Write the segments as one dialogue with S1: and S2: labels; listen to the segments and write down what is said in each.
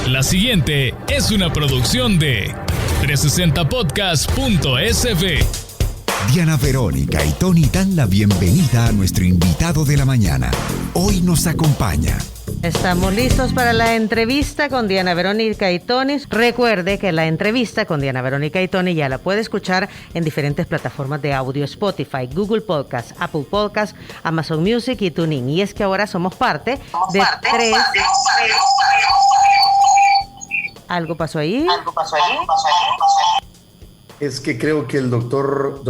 S1: La siguiente es una producción de 360podcast.sv.
S2: Diana Verónica y Tony dan la bienvenida a nuestro invitado de la mañana. Hoy nos acompaña.
S3: Estamos listos para la entrevista con Diana Verónica y Tony. Recuerde que la entrevista con Diana Verónica y Tony ya la puede escuchar en diferentes plataformas de audio: Spotify, Google Podcast, Apple Podcast, Amazon Music y TuneIn. Y es que ahora somos parte de tres... ¿Algo pasó ahí?
S4: Es que creo que el doctor,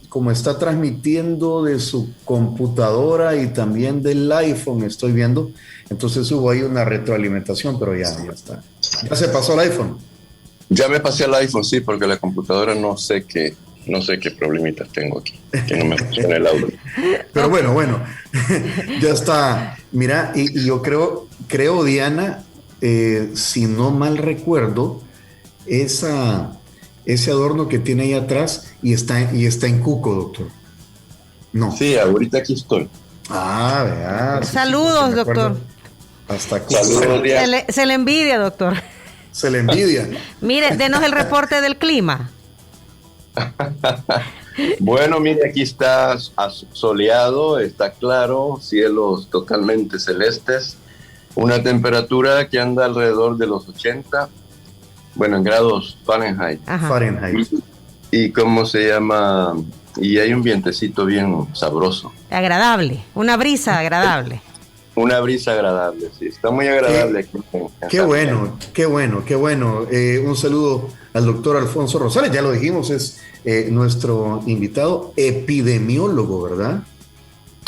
S4: como está transmitiendo de su computadora y también del iPhone, estoy viendo, entonces hubo ahí una retroalimentación, pero ya está. ¿Ya se pasó el iPhone?
S5: Ya me pasé al iPhone, sí, porque la computadora no sé qué problemitas tengo aquí, que no me funciona el audio.
S4: Pero bueno, ya está. Mira, y yo creo, Diana, si no mal recuerdo, ese adorno que tiene ahí atrás y está en Cuco, doctor. No.
S5: Sí, ahorita aquí estoy.
S4: Vea.
S3: Saludos,
S4: sí,
S3: doctor.
S4: Hasta Cuco.
S5: Saludos,
S3: Se le envidia, doctor.
S4: Se le envidia.
S3: Mire, denos el reporte del clima.
S5: Bueno, mire, aquí está soleado, está claro, cielos totalmente celestes, una temperatura que anda alrededor de los 80, bueno, en grados Fahrenheit.
S3: Ajá.
S4: Fahrenheit.
S5: Y cómo se llama, y hay un vientecito bien sabroso.
S3: Agradable, una brisa agradable.
S5: Una brisa agradable, sí, está muy agradable aquí.
S4: Qué bueno. Un saludo al doctor Alfonso Rosales, ya lo dijimos, es nuestro invitado epidemiólogo, ¿verdad?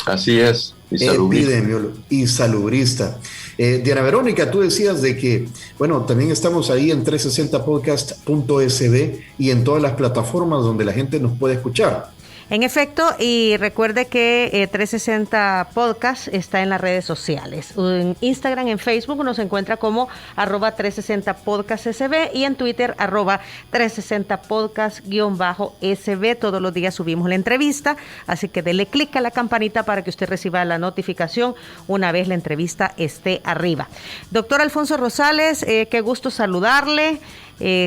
S5: Así es, y salubrista.
S4: Epidemiólogo y salubrista. Diana Verónica, tú decías de que, bueno, también estamos ahí en 360podcast.sv y en todas las plataformas donde la gente nos puede escuchar.
S3: En efecto, y recuerde que 360 Podcast está en las redes sociales. En Instagram, en Facebook nos encuentra como @360podcastsv y en Twitter @360podcast_sv. Todos los días subimos la entrevista, así que dele clic a la campanita para que usted reciba la notificación una vez la entrevista esté arriba. Doctor Alfonso Rosales, qué gusto saludarle.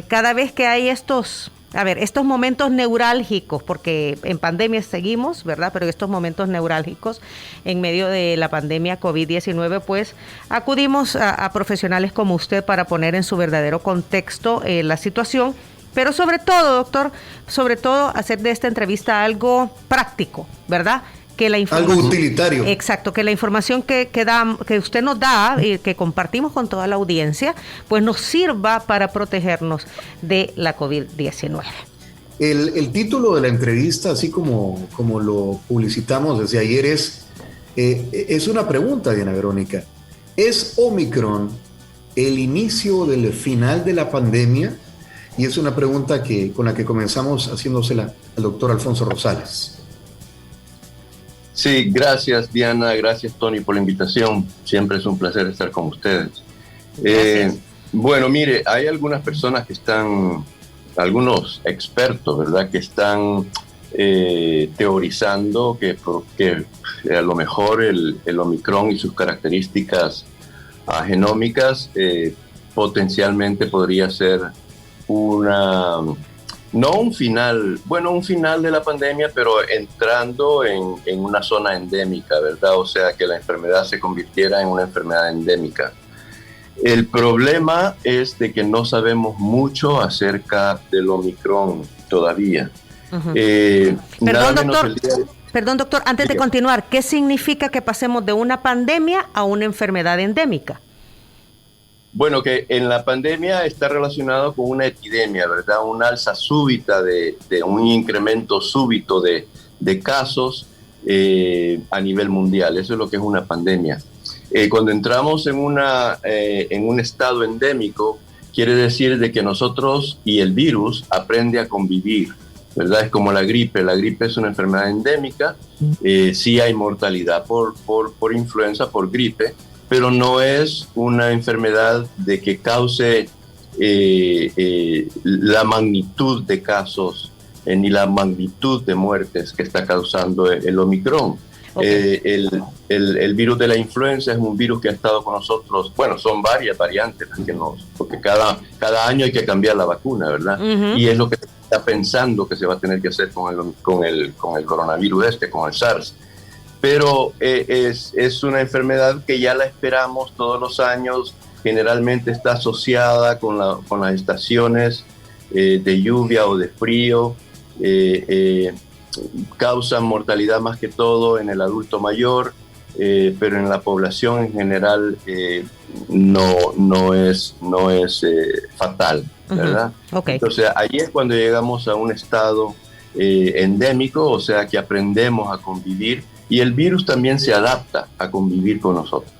S3: Cada vez que hay estos momentos neurálgicos, porque en pandemia seguimos, ¿verdad? Pero estos momentos neurálgicos en medio de la pandemia COVID-19, pues acudimos a profesionales como usted para poner en su verdadero contexto la situación, pero sobre todo, doctor, hacer de esta entrevista algo práctico, ¿verdad? Que la información,
S4: algo utilitario.
S3: Exacto, que la información que usted nos da y que compartimos con toda la audiencia, pues nos sirva para protegernos de la COVID-19.
S4: El título de la entrevista, así como lo publicitamos desde ayer, es una pregunta, Diana Verónica. ¿Es Omicron el inicio del final de la pandemia? Y es una pregunta con la que comenzamos haciéndosela al doctor Alfonso Rosales.
S5: Sí, gracias Diana, gracias Tony por la invitación. Siempre es un placer estar con ustedes. Bueno, mire, hay algunas personas algunos expertos, ¿verdad?, que están teorizando que a lo mejor el Omicron y sus características genómicas potencialmente podría ser un final de la pandemia, pero entrando en una zona endémica, ¿verdad? O sea, que la enfermedad se convirtiera en una enfermedad endémica. El problema es de que no sabemos mucho acerca del Omicron todavía.
S3: Uh-huh. Perdón, doctor, antes de continuar, ¿qué significa que pasemos de una pandemia a una enfermedad endémica?
S5: Bueno, que en la pandemia está relacionado con una epidemia, ¿verdad? Un alza súbita de un incremento súbito de casos a nivel mundial. Eso es lo que es una pandemia. Cuando entramos en un estado endémico, quiere decir de que nosotros y el virus aprende a convivir, ¿verdad? Es como la gripe. La gripe es una enfermedad endémica. Sí hay mortalidad por influenza, por gripe, pero no es una enfermedad de que cause la magnitud de casos ni la magnitud de muertes que está causando el Omicron.
S3: Okay.
S5: El virus de la influenza es un virus que ha estado con nosotros, bueno, son varias variantes las que porque cada año hay que cambiar la vacuna, ¿verdad? Y es lo que se está pensando que se va a tener que hacer con el coronavirus con el SARS. Pero es una enfermedad que ya la esperamos todos los años, generalmente está asociada con las estaciones de lluvia o de frío, causan mortalidad más que todo en el adulto mayor, pero en la población en general no es fatal, ¿verdad?
S3: Okay.
S5: Entonces ahí es cuando llegamos a un estado endémico, o sea que aprendemos a convivir y el virus también se adapta a convivir con nosotros.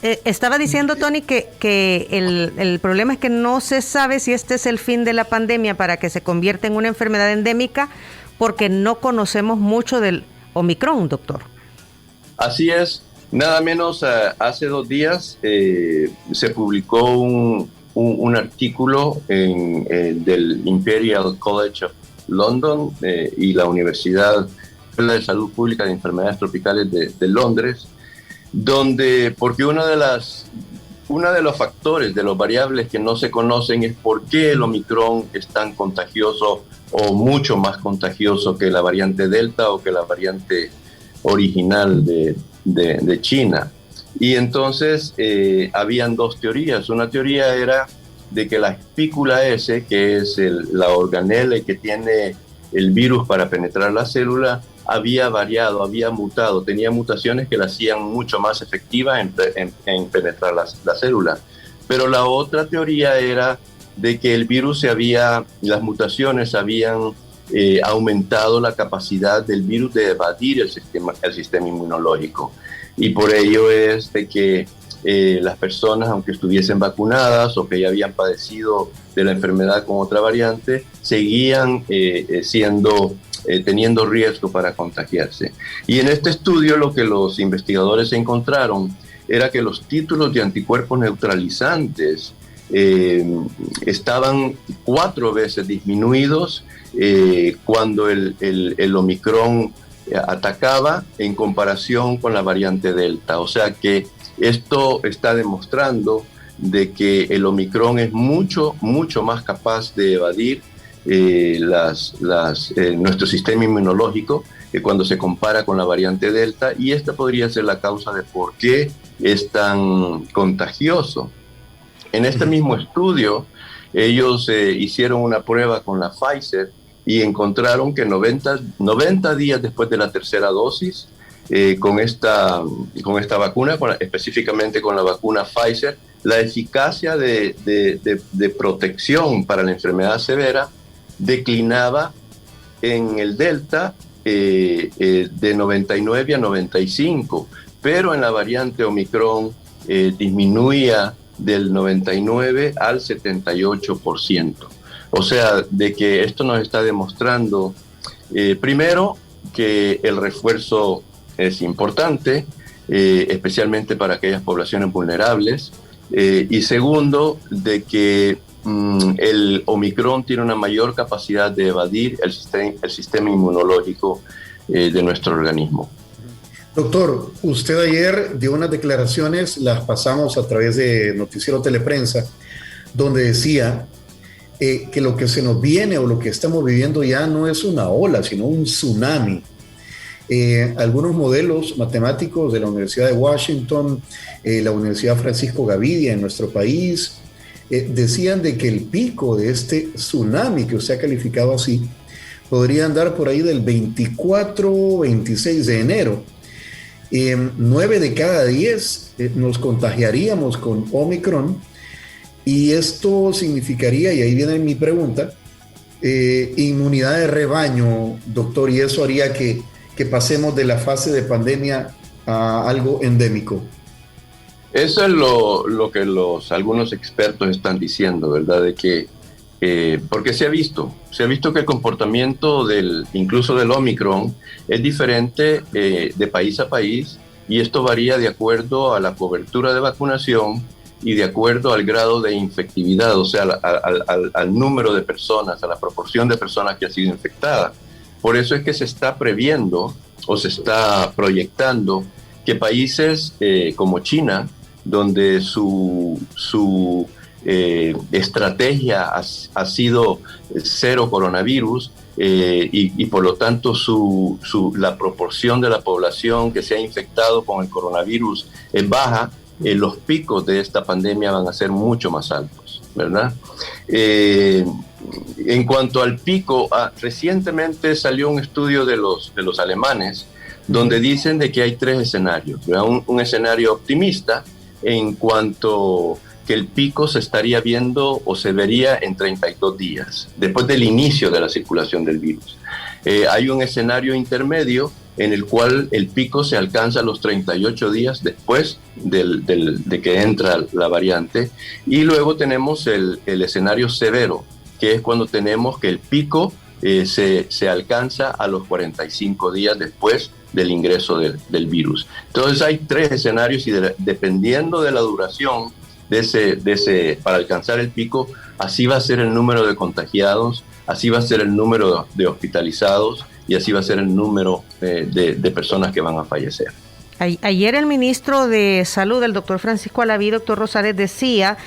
S3: Estaba diciendo, Tony, que el problema es que no se sabe si este es el fin de la pandemia para que se convierta en una enfermedad endémica, porque no conocemos mucho del Omicron, doctor.
S5: Así es. Nada menos hace 2 días se publicó un artículo del Imperial College of London y la Universidad de Salud Pública de Enfermedades Tropicales de Londres, porque uno de los factores, de los variables que no se conocen es por qué el Omicron es tan contagioso o mucho más contagioso que la variante Delta o que la variante original de China. Y entonces habían 2 teorías. Una teoría era de que la espícula S, que es la organela que tiene el virus para penetrar la célula, había variado, había mutado, tenía mutaciones que la hacían mucho más efectiva en penetrar la célula. Pero la otra teoría era de que el virus las mutaciones habían aumentado la capacidad del virus de evadir el sistema inmunológico. Y por ello es de que las personas, aunque estuviesen vacunadas o que ya habían padecido de la enfermedad con otra variante, seguían teniendo riesgo para contagiarse. Y en este estudio lo que los investigadores encontraron era que los títulos de anticuerpos neutralizantes estaban 4 veces disminuidos cuando el Omicron atacaba en comparación con la variante Delta. O sea que esto está demostrando de que el Omicron es mucho más capaz de evadir nuestro sistema inmunológico cuando se compara con la variante Delta, y esta podría ser la causa de por qué es tan contagioso. En este mismo estudio, ellos hicieron una prueba con la Pfizer y encontraron que 90 días después de la tercera dosis, con esta vacuna, específicamente con la vacuna Pfizer, la eficacia de protección para la enfermedad severa declinaba en el Delta de 99 a 95, pero en la variante Omicron disminuía del 99 al 78%. O sea, de que esto nos está demostrando, primero, que el refuerzo es importante, especialmente para aquellas poblaciones vulnerables, y segundo, de que el Omicron tiene una mayor capacidad de evadir el sistema inmunológico de nuestro organismo.
S4: Doctor, usted ayer dio unas declaraciones, las pasamos a través de Noticiero Teleprensa, donde decía que lo que se nos viene o lo que estamos viviendo ya no es una ola, sino un tsunami. Algunos modelos matemáticos de la Universidad de Washington, la Universidad Francisco Gavidia en nuestro país, decían de que el pico de este tsunami, que usted ha calificado así, podría andar por ahí del 24-26 de enero. 9 de cada 10 nos contagiaríamos con Omicron, y esto significaría, y ahí viene mi pregunta, inmunidad de rebaño, doctor, y eso haría que pasemos de la fase de pandemia a algo endémico.
S5: Eso es lo que algunos expertos están diciendo, ¿verdad? De que, porque se ha visto que el comportamiento incluso del Omicron es diferente de país a país, y esto varía de acuerdo a la cobertura de vacunación y de acuerdo al grado de infectividad, o sea, al número de personas, a la proporción de personas que ha sido infectada. Por eso es que se está previendo o se está proyectando que países como China, donde su estrategia ha sido cero coronavirus, y por lo tanto la proporción de la población que se ha infectado con el coronavirus es baja, los picos de esta pandemia van a ser mucho más altos, ¿verdad? En cuanto al pico, recientemente salió un estudio de los alemanes donde dicen de que hay 3 escenarios, ¿verdad? Un escenario optimista en cuanto que el pico se estaría viendo o se vería en 32 días, después del inicio de la circulación del virus. Hay un escenario intermedio en el cual el pico se alcanza a los 38 días después de que entra la variante, y luego tenemos el escenario severo, que es cuando tenemos que el pico se alcanza a los 45 días después del ingreso del virus. Entonces hay 3 escenarios y dependiendo de la duración para alcanzar el pico, así va a ser el número de contagiados, así va a ser el número de hospitalizados y así va a ser el número de personas que van a fallecer.
S3: Ayer el ministro de Salud, el doctor Francisco Alaví, doctor Rosales, decía,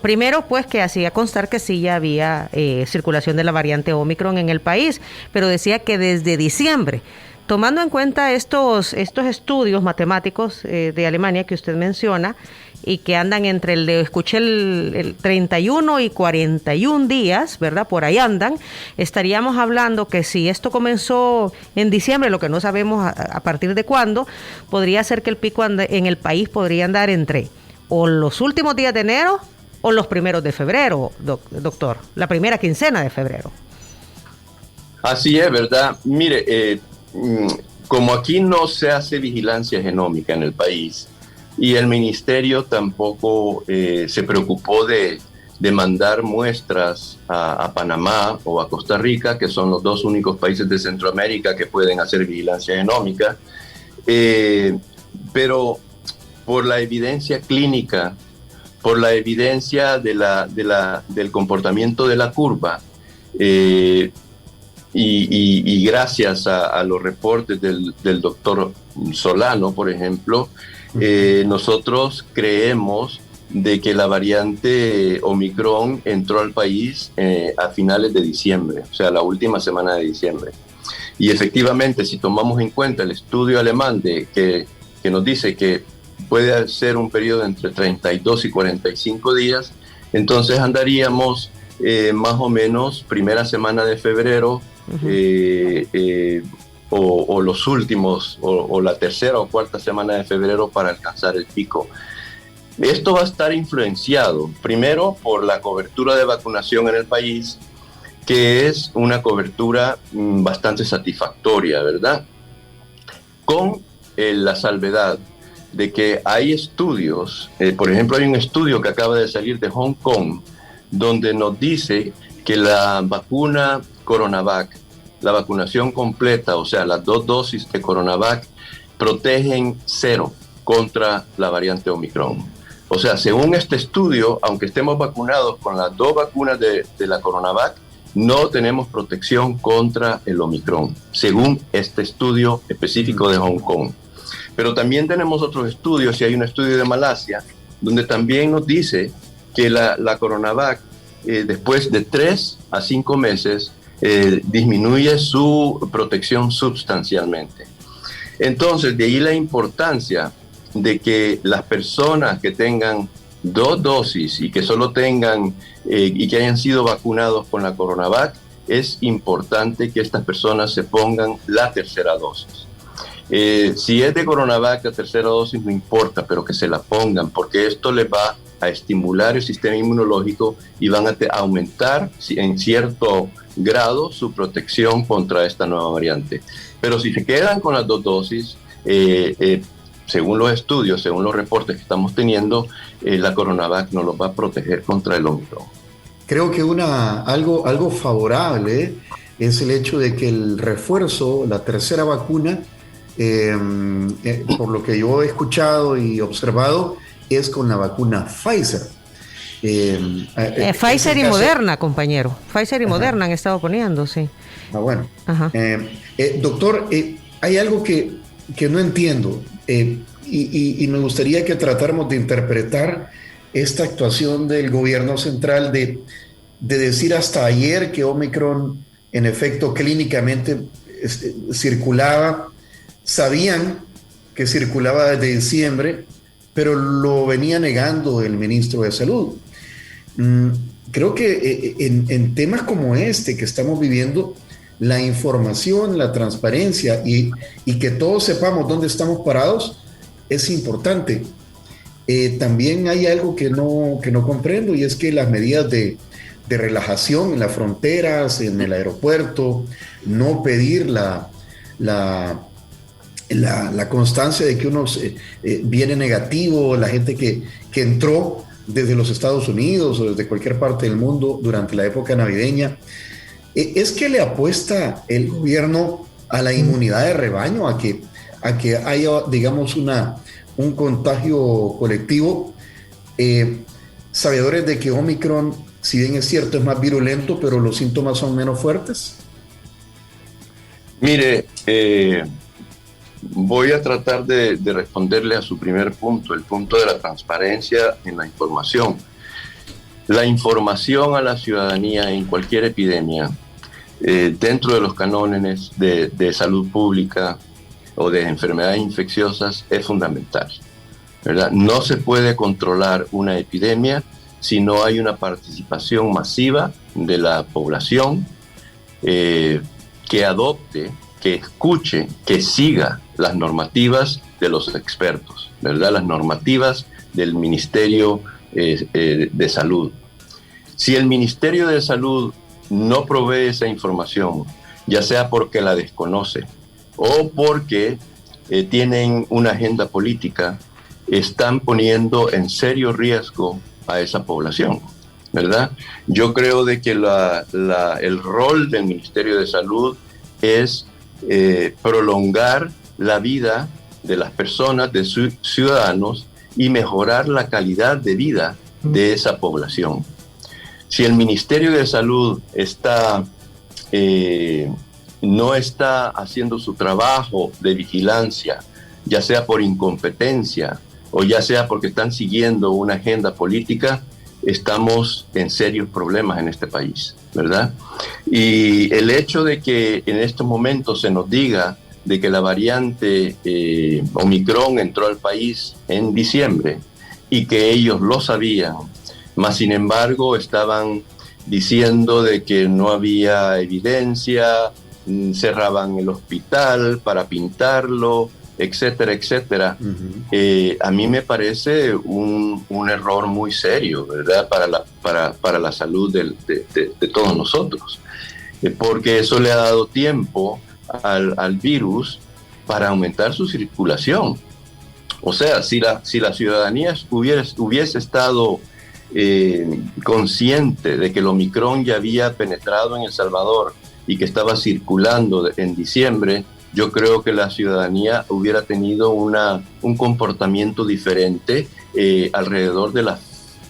S3: primero pues que hacía constar que sí ya había circulación de la variante Omicron en el país, pero decía que desde diciembre, tomando en cuenta estos estudios matemáticos de Alemania que usted menciona, y que andan entre escuché el 31 y 41 días, ¿verdad? Por ahí andan. Estaríamos hablando que si esto comenzó en diciembre, lo que no sabemos a partir de cuándo, podría ser que el pico en el país podría andar entre o los últimos días de enero o los primeros de febrero, doctor, la primera quincena de febrero.
S5: Así es, ¿verdad? Mire, como aquí no se hace vigilancia genómica en el país, y el ministerio tampoco se preocupó de mandar muestras a Panamá o a Costa Rica, que son los 2 únicos países de Centroamérica que pueden hacer vigilancia genómica. Pero por la evidencia clínica, por la evidencia del comportamiento de la curva, y gracias a los reportes del doctor Solano, por ejemplo, nosotros creemos de que la variante Omicron entró al país a finales de diciembre, o sea, la última semana de diciembre. Y efectivamente, si tomamos en cuenta el estudio alemán que nos dice que puede ser un periodo entre 32 y 45 días, entonces andaríamos más o menos primera semana de febrero, o los últimos, o la tercera o cuarta semana de febrero para alcanzar el pico. Esto va a estar influenciado primero por la cobertura de vacunación en el país, que es una cobertura bastante satisfactoria, ¿verdad? Con la salvedad de que hay estudios, por ejemplo, hay un estudio que acaba de salir de Hong Kong, donde nos dice que la vacuna Coronavac, la vacunación completa, o sea, las 2 dosis de Coronavac, protegen 0 contra la variante Omicron. O sea, según este estudio, aunque estemos vacunados con las 2 vacunas de la Coronavac, no tenemos protección contra el Omicron, según este estudio específico de Hong Kong. Pero también tenemos otros estudios, y hay un estudio de Malasia, donde también nos dice que la Coronavac, después de 3 a 5 meses, disminuye su protección sustancialmente. Entonces, de ahí la importancia de que las personas que tengan 2 dosis y que solo tengan y que hayan sido vacunados con la Coronavac, es importante que estas personas se pongan la tercera dosis. Si es de Coronavac, la tercera dosis no importa, pero que se la pongan, porque esto les va a estimular el sistema inmunológico y van a aumentar en cierto grado su protección contra esta nueva variante. Pero si se quedan con las 2 dosis, según los estudios, según los reportes que estamos teniendo, la Coronavac no los va a proteger contra el Omicron.
S4: Creo que algo favorable es el hecho de que el refuerzo, la tercera vacuna, por lo que yo he escuchado y observado, es con la vacuna Pfizer.
S3: Pfizer y Moderna, compañero. Pfizer y Moderna han estado poniendo, sí.
S4: Bueno. Doctor, hay algo que no entiendo y me gustaría que tratáramos de interpretar esta actuación del gobierno central de decir hasta ayer que Omicron en efecto clínicamente circulaba. Sabían que circulaba desde diciembre, pero lo venía negando el ministro de Salud. Creo que en temas como este que estamos viviendo, la información, la transparencia y que todos sepamos dónde estamos parados es importante. También hay algo que no comprendo, y es que las medidas de relajación en las fronteras, en el aeropuerto, no pedir la constancia de que uno viene negativo, la gente que entró desde los Estados Unidos o desde cualquier parte del mundo durante la época navideña, es que le apuesta el gobierno a la inmunidad de rebaño, a que haya, digamos, un contagio colectivo, sabedores de que Omicron, si bien es cierto, es más virulento, pero los síntomas son menos fuertes.
S5: Mire, voy a tratar de responderle a su primer punto, el punto de la transparencia en la información. La información a la ciudadanía en cualquier epidemia, dentro de los cánones de salud pública o de enfermedades infecciosas, es fundamental, ¿verdad? No se puede controlar una epidemia si no hay una participación masiva de la población que adopte, que escuche, que siga las normativas de los expertos, ¿verdad? Las normativas del Ministerio de Salud. Si el Ministerio de Salud no provee esa información, ya sea porque la desconoce o porque tienen una agenda política, están poniendo en serio riesgo a esa población, ¿verdad? Yo creo de que el rol del Ministerio de Salud es prolongar la vida de las personas, de sus ciudadanos, y mejorar la calidad de vida de esa población. Si el Ministerio de Salud no está haciendo su trabajo de vigilancia, ya sea por incompetencia o ya sea porque están siguiendo una agenda política, estamos en serios problemas en este país, ¿verdad? Y el hecho de que en estos momentos se nos diga de que la variante Omicron entró al país en diciembre y que ellos lo sabían, mas sin embargo estaban diciendo de que no había evidencia, cerraban el hospital para pintarlo, etcétera, etcétera. A mí me parece un error muy serio, ¿verdad? Para la salud de todos nosotros, porque eso le ha dado tiempo al virus para aumentar su circulación. O sea, si la ciudadanía hubiese estado consciente de que el Omicron ya había penetrado en El Salvador y que estaba circulando en diciembre, yo creo que la ciudadanía hubiera tenido un comportamiento diferente alrededor de las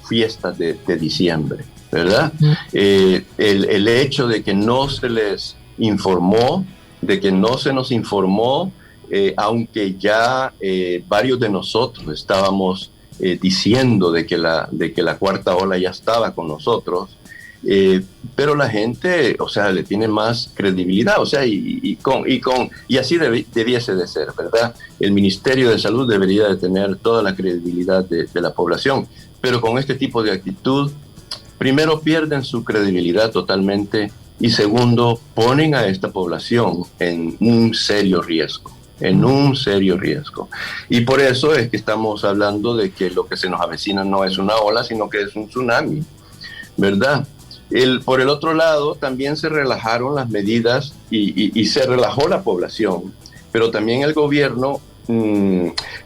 S5: fiestas de diciembre, ¿verdad? El hecho de que no se les informó, de que no se nos informó, aunque ya varios de nosotros estábamos diciendo de que la cuarta ola ya estaba con nosotros, pero la gente, o sea, le tiene más credibilidad, o sea, y así debiese de ser, ¿verdad? El Ministerio de Salud debería de tener toda la credibilidad de la población, pero con este tipo de actitud, primero pierden su credibilidad totalmente y segundo, ponen a esta población en un serio riesgo. Y por eso es que estamos hablando de que lo que se nos avecina no es una ola, sino que es un tsunami, ¿verdad? Por el otro lado, también se relajaron las medidas y se relajó la población, pero también el gobierno,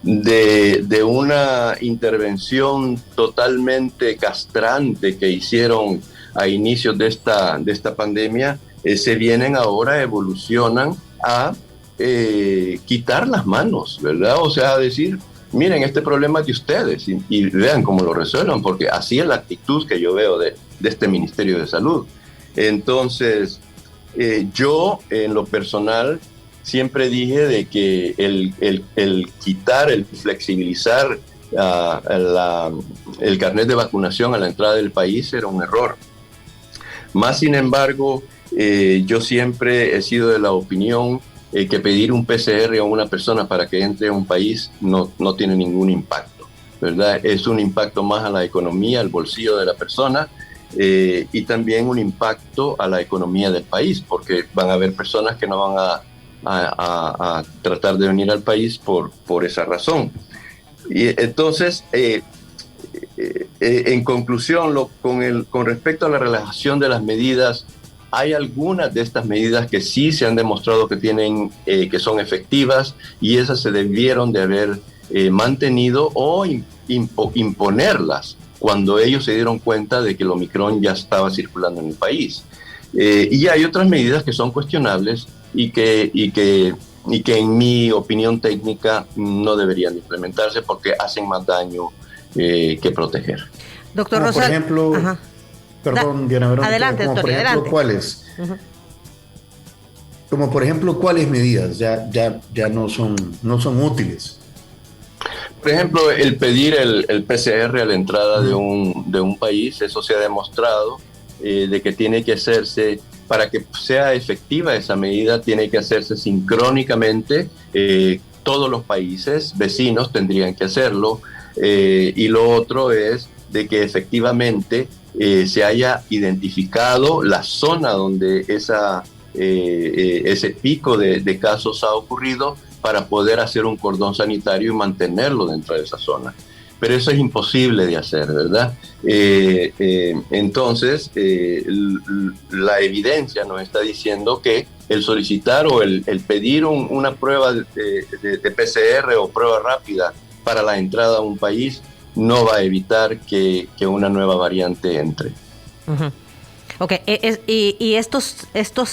S5: de una intervención totalmente castrante que hicieron a inicios de esta pandemia, se vienen ahora, evolucionan a quitar las manos, ¿verdad? O sea, decir, miren, este problema es de ustedes y vean cómo lo resuelvan, porque así es la actitud que yo veo de este Ministerio de Salud. Entonces, yo en lo personal siempre dije de que el quitar, el flexibilizar el carnet de vacunación a la entrada del país era un error. Más sin embargo, yo siempre he sido de la opinión que pedir un PCR a una persona para que entre a un país no tiene ningún impacto, ¿verdad? Es un impacto más a la economía, al bolsillo de la persona, y también un impacto a la economía del país, porque van a haber personas que no van a tratar de venir al país por esa razón. Y entonces, en conclusión, con respecto a la relajación de las medidas, hay algunas de estas medidas que sí se han demostrado que son efectivas, y esas se debieron de haber mantenido o imponerlas cuando ellos se dieron cuenta de que el Omicron ya estaba circulando en el país. Y hay otras medidas que son cuestionables y que en mi opinión técnica no deberían implementarse porque hacen más daño que proteger.
S3: Doctor Rosal,
S4: por ejemplo, perdón, Diana Verónica,
S3: adelante,
S4: como
S3: doctor,
S4: por ejemplo,
S3: adelante.
S4: ¿cuáles?
S3: Uh-huh.
S4: Como por ejemplo, ¿cuáles medidas ya no son útiles?
S5: Por ejemplo, el pedir el PCR a la entrada de un país, eso se ha demostrado de que tiene que hacerse, para que sea efectiva esa medida, tiene que hacerse sincrónicamente. Todos los países vecinos tendrían que hacerlo. Y lo otro es de que efectivamente se haya identificado la zona donde ese pico de casos ha ocurrido, para poder hacer un cordón sanitario y mantenerlo dentro de esa zona. Pero eso es imposible de hacer, ¿verdad? Entonces, la evidencia nos está diciendo que el solicitar o el pedir una prueba de PCR o prueba rápida para la entrada a un país no va a evitar que una nueva variante entre.
S3: Uh-huh. Ok, y estos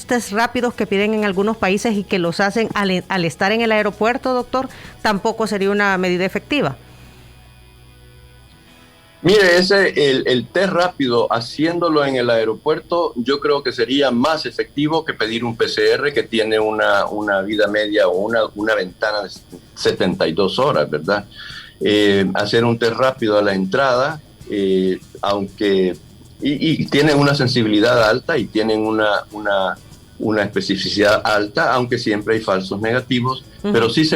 S3: test rápidos que piden en algunos países y que los hacen al estar en el aeropuerto, doctor, tampoco sería una medida efectiva.
S5: Mire, el test rápido, haciéndolo en el aeropuerto, yo creo que sería más efectivo que pedir un PCR que tiene una vida media o una ventana de 72 horas, ¿verdad? Hacer un test rápido a la entrada, aunque... Y tienen una sensibilidad alta y tienen una especificidad alta, aunque siempre hay falsos negativos, uh-huh. Pero sí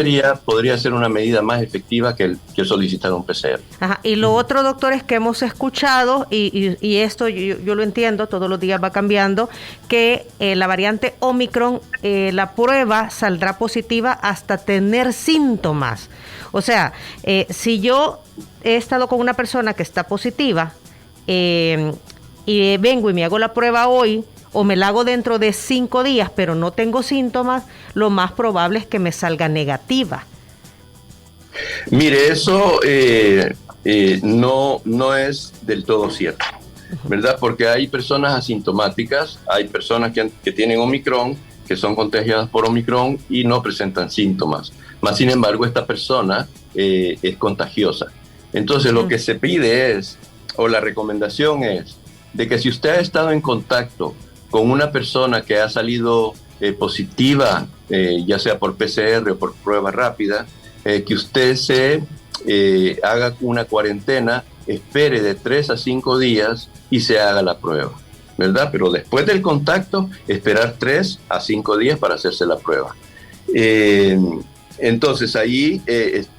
S5: podría ser una medida más efectiva que solicitar un PCR.
S3: Ajá. Y lo otro, doctor, es que hemos escuchado, y esto yo lo entiendo, todos los días va cambiando, que la variante Omicron, la prueba saldrá positiva hasta tener síntomas. O sea, si yo he estado con una persona que está positiva, y vengo y me hago la prueba hoy o me la hago dentro de 5 días, pero no tengo síntomas, lo más probable es que me salga negativa.
S5: Mire, eso no es del todo cierto, ¿verdad? Porque hay personas asintomáticas, hay personas que tienen Omicron, que son contagiadas por Omicron y no presentan síntomas. Más sin embargo, esta persona es contagiosa. Entonces, lo que se pide o la recomendación es de que si usted ha estado en contacto con una persona que ha salido positiva, ya sea por PCR o por prueba rápida, que usted haga una cuarentena, espere de 3 a 5 días y se haga la prueba, ¿verdad? Pero después del contacto, esperar 3 a 5 días para hacerse la prueba. Entonces ahí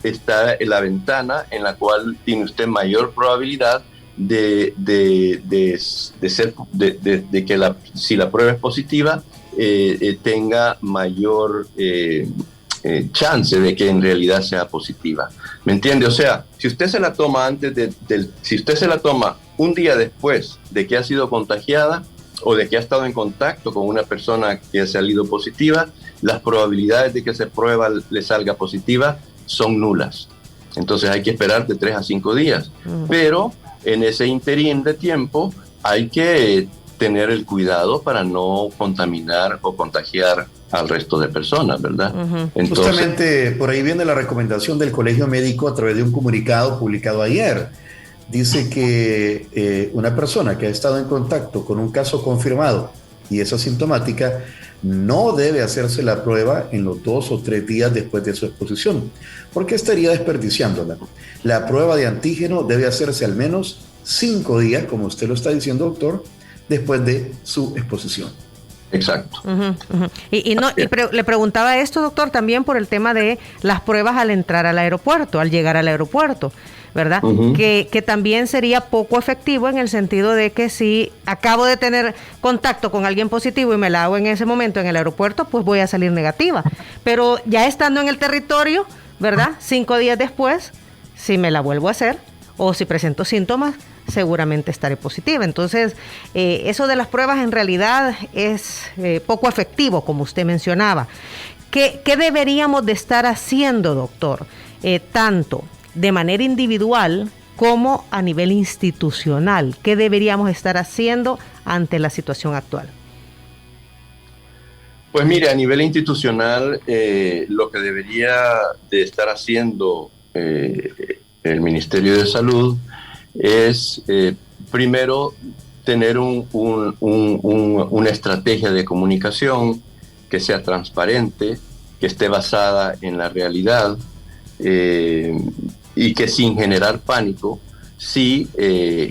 S5: está la ventana en la cual tiene usted mayor probabilidad de que si la prueba es positiva, tenga mayor chance de que en realidad sea positiva. ¿Me entiende? O sea, si usted se la toma si usted se la toma un día después de que ha sido contagiada o de que ha estado en contacto con una persona que ha salido positiva, las probabilidades de que esa prueba le salga positiva son nulas. Entonces hay que esperar de 3 a 5 días. Pero en ese interín de tiempo hay que tener el cuidado para no contaminar o contagiar al resto de personas, ¿verdad?
S4: Entonces, justamente por ahí viene la recomendación del Colegio Médico a través de un comunicado publicado ayer. Dice que una persona que ha estado en contacto con un caso confirmado y es asintomática no debe hacerse la prueba en los 2 o 3 días después de su exposición, porque estaría desperdiciándola. La prueba de antígeno debe hacerse al menos 5 días, como usted lo está diciendo, doctor, después de su exposición.
S5: Exacto.
S3: Le preguntaba esto, doctor, también por el tema de las pruebas al entrar al aeropuerto, al llegar al aeropuerto, ¿verdad? Que también sería poco efectivo en el sentido de que si acabo de tener contacto con alguien positivo y me la hago en ese momento en el aeropuerto, pues voy a salir negativa. Pero ya estando en el territorio, ¿verdad? 5 días después, si me la vuelvo a hacer o si presento síntomas, seguramente estaré positiva. Entonces, eso de las pruebas en realidad es poco efectivo, como usted mencionaba. ¿Qué deberíamos de estar haciendo, doctor? Tanto de manera individual como a nivel institucional. ¿Qué deberíamos estar haciendo ante la situación actual?
S5: Pues mire, a nivel institucional, lo que debería de estar haciendo el Ministerio de Salud es, primero, tener una estrategia de comunicación que sea transparente, que esté basada en la realidad, y que sin generar pánico, sí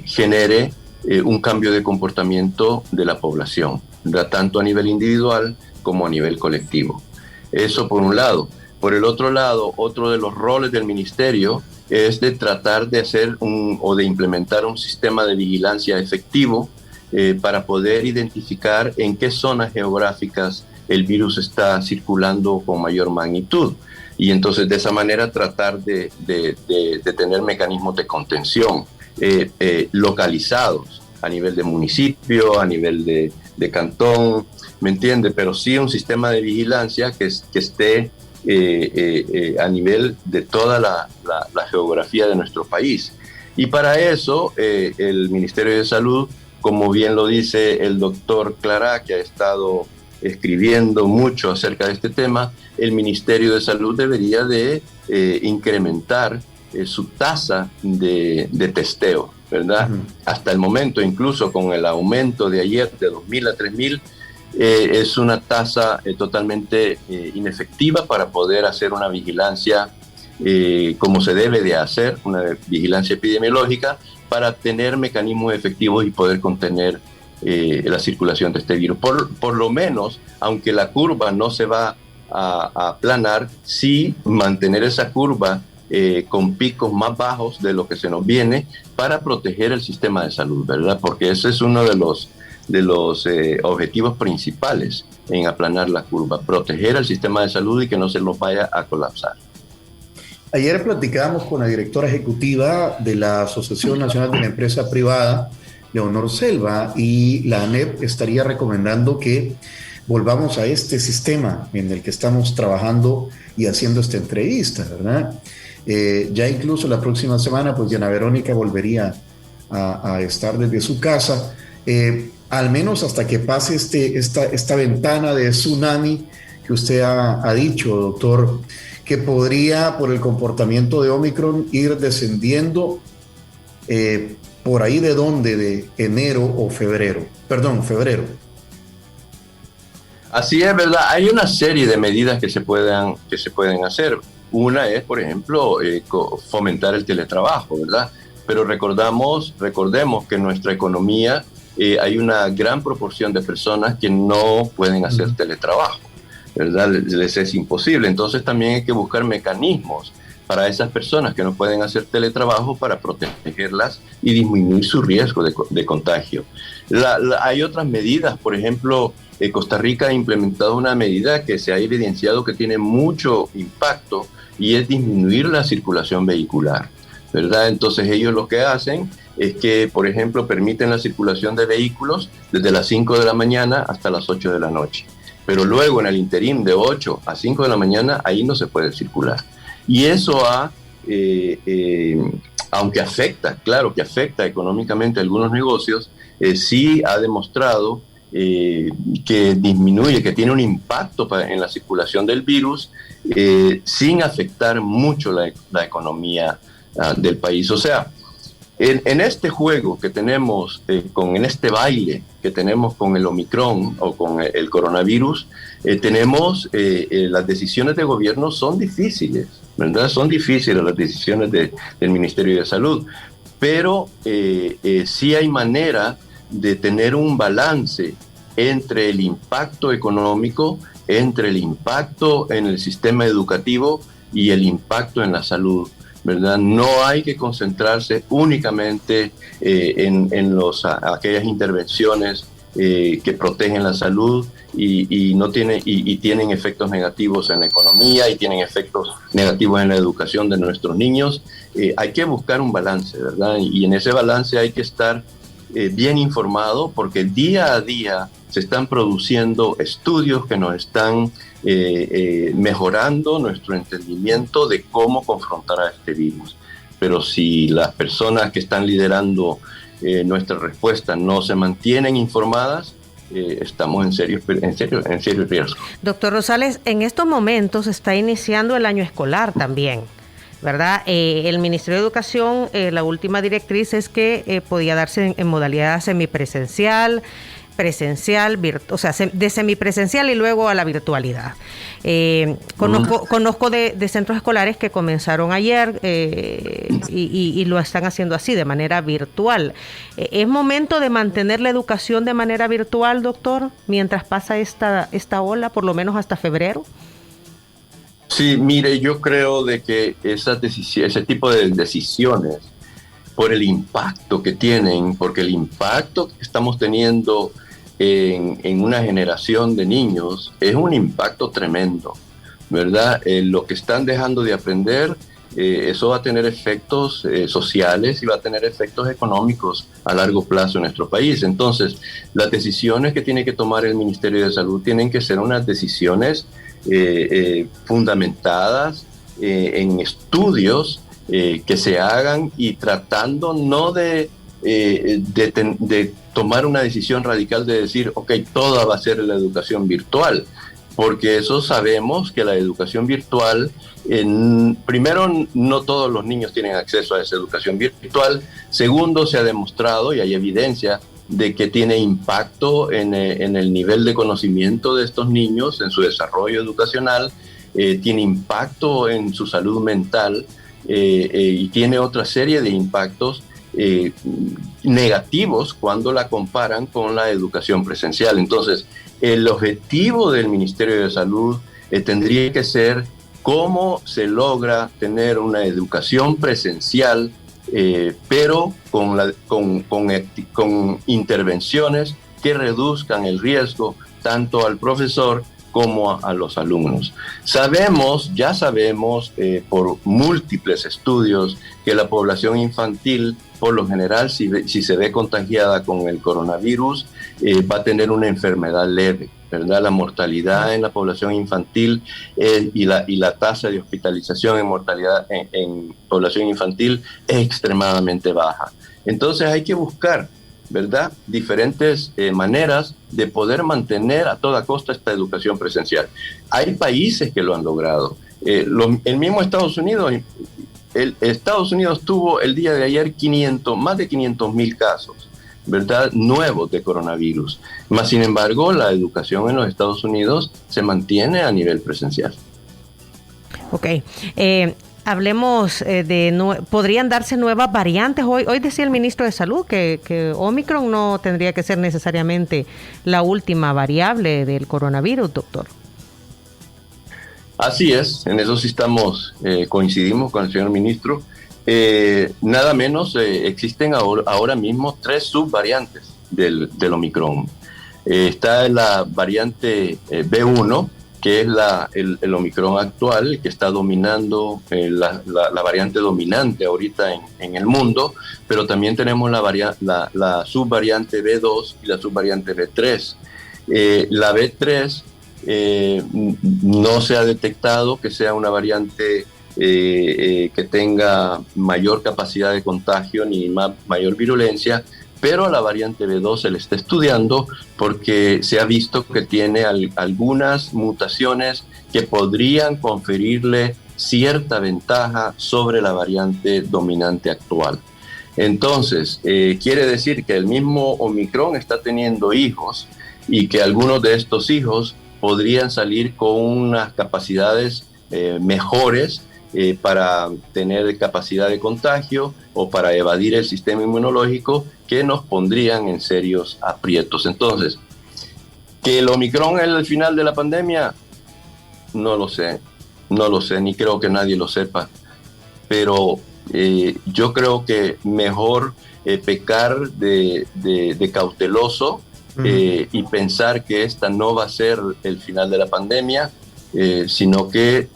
S5: genere un cambio de comportamiento de la población, tanto a nivel individual como a nivel colectivo. Eso por un lado. Por el otro lado, otro de los roles del ministerio es de tratar de hacer o de implementar un sistema de vigilancia efectivo para poder identificar en qué zonas geográficas el virus está circulando con mayor magnitud. Y entonces de esa manera tratar de tener mecanismos de contención localizados a nivel de municipio, a nivel de cantón, ¿me entiende? Pero sí un sistema de vigilancia que esté a nivel de toda la geografía de nuestro país. Y para eso el Ministerio de Salud, como bien lo dice el doctor Clará, que ha estado escribiendo mucho acerca de este tema, el Ministerio de Salud debería de incrementar su tasa de testeo, ¿verdad? Hasta el momento, incluso con el aumento de ayer de 2.000 a 3.000, es una tasa totalmente inefectiva para poder hacer una vigilancia como se debe de hacer, una vigilancia epidemiológica, para tener mecanismos efectivos y poder contener la circulación de este virus. Por lo menos, aunque la curva no se va a aplanar, sí mantener esa curva con picos más bajos de lo que se nos viene para proteger el sistema de salud, ¿verdad? Porque ese es uno de los objetivos principales en aplanar la curva, proteger el sistema de salud y que no se nos vaya a colapsar.
S4: Ayer platicábamos con la directora ejecutiva de la Asociación Nacional de la Empresa Privada, Leonor Selva, y la ANEP estaría recomendando que volvamos a este sistema en el que estamos trabajando y haciendo esta entrevista, ¿verdad? Ya incluso la próxima semana, pues Diana Verónica volvería a estar desde su casa, al menos hasta que pase esta ventana de tsunami que usted ha dicho, doctor, que podría, por el comportamiento de Omicron, ir descendiendo por ahí de dónde, de enero o febrero.
S5: Así es, ¿verdad? Hay una serie de medidas que se pueden hacer. Una es, por ejemplo, fomentar el teletrabajo, ¿verdad? Pero recordemos que en nuestra economía hay una gran proporción de personas que no pueden hacer teletrabajo, ¿verdad? Les es imposible. Entonces también hay que buscar mecanismos para esas personas que no pueden hacer teletrabajo para protegerlas y disminuir su riesgo de contagio. Hay otras medidas, por ejemplo, Costa Rica ha implementado una medida que se ha evidenciado que tiene mucho impacto y es disminuir la circulación vehicular, ¿verdad? Entonces ellos lo que hacen es que, por ejemplo, permiten la circulación de vehículos desde las 5 de la mañana hasta las 8 de la noche. Pero luego en el interín de 8 a 5 de la mañana ahí no se puede circular. Y eso aunque afecta, claro que afecta económicamente a algunos negocios, sí ha demostrado que disminuye, que tiene un impacto en la circulación del virus, sin afectar mucho la economía del país. O sea, en este juego que tenemos, en este baile que tenemos con el Omicron o con el coronavirus, tenemos las decisiones de gobierno son difíciles, ¿verdad? Son difíciles las decisiones del Ministerio de Salud, pero sí hay manera de tener un balance entre el impacto económico, entre el impacto en el sistema educativo y el impacto en la salud, ¿verdad? No hay que concentrarse únicamente en aquellas intervenciones que protegen la salud y tienen efectos negativos en la economía y tienen efectos negativos en la educación de nuestros niños. Hay que buscar un balance, ¿verdad? Y en ese balance hay que estar bien informado, porque día a día se están produciendo estudios que nos están mejorando nuestro entendimiento de cómo confrontar a este virus. Pero si las personas que están liderando nuestra respuesta no se mantienen informadas, estamos en serio riesgo.
S3: Doctor Rosales, en estos momentos está iniciando el año escolar también, ¿verdad? El Ministerio de Educación, la última directriz es que podía darse en modalidad semipresencial, presencial, o sea, de semipresencial y luego a la virtualidad. Conozco de centros escolares que comenzaron ayer y lo están haciendo así, de manera virtual. ¿Es momento de mantener la educación de manera virtual, doctor, mientras pasa esta ola, por lo menos hasta febrero?
S5: Sí, mire, yo creo de que ese tipo de decisiones, por el impacto que tienen, porque el impacto que estamos teniendo en una generación de niños es un impacto tremendo, ¿verdad? Lo que están dejando de aprender, eso va a tener efectos sociales y va a tener efectos económicos a largo plazo en nuestro país. Entonces, las decisiones que tiene que tomar el Ministerio de Salud tienen que ser unas decisiones fundamentadas en estudios que se hagan y tratando no de tomar una decisión radical de decir, ok, toda va a ser la educación virtual, porque eso sabemos que la educación virtual, primero, no todos los niños tienen acceso a esa educación virtual. Segundo, se ha demostrado y hay evidencia de que tiene impacto en el nivel de conocimiento de estos niños, en su desarrollo educacional, tiene impacto en su salud mental y tiene otra serie de impactos negativos cuando la comparan con la educación presencial. Entonces, el objetivo del Ministerio de Salud tendría que ser cómo se logra tener una educación presencial, pero con intervenciones que reduzcan el riesgo tanto al profesor como a los alumnos. Ya sabemos por múltiples estudios que la población infantil, por lo general, si se ve contagiada con el coronavirus, va a tener una enfermedad leve, ¿verdad? La mortalidad en la población infantil y la tasa de hospitalización en mortalidad en población infantil es extremadamente baja. Entonces hay que buscar, ¿verdad?, diferentes maneras de poder mantener a toda costa esta educación presencial. Hay países que lo han logrado. El mismo Estados Unidos tuvo el día de ayer más de 500,000 casos, ¿verdad?, nuevos de coronavirus. Mas, sin embargo, la educación en los Estados Unidos se mantiene a nivel presencial.
S3: Ok. Hablemos podrían darse nuevas variantes. Hoy decía el ministro de Salud que Omicron no tendría que ser necesariamente la última variable del coronavirus, doctor.
S5: Así es, en eso sí coincidimos con el señor ministro. Nada menos, existen ahora mismo 3 subvariantes del Omicron. Está la variante B1, que es el Omicron actual, que está dominando, la variante dominante ahorita en el mundo, pero también tenemos la subvariante B2 y la subvariante B3. La B3 no se ha detectado que sea una variante que tenga mayor capacidad de contagio ni mayor virulencia, pero a la variante B2 se le está estudiando porque se ha visto que tiene algunas mutaciones que podrían conferirle cierta ventaja sobre la variante dominante actual. Entonces, quiere decir que el mismo Omicron está teniendo hijos y que algunos de estos hijos podrían salir con unas capacidades mejores para tener capacidad de contagio o para evadir el sistema inmunológico, que nos pondrían en serios aprietos. Entonces, ¿que el Omicron es el final de la pandemia? No lo sé, ni creo que nadie lo sepa, pero yo creo que mejor pecar de cauteloso y pensar que esta no va a ser el final de la pandemia, sino que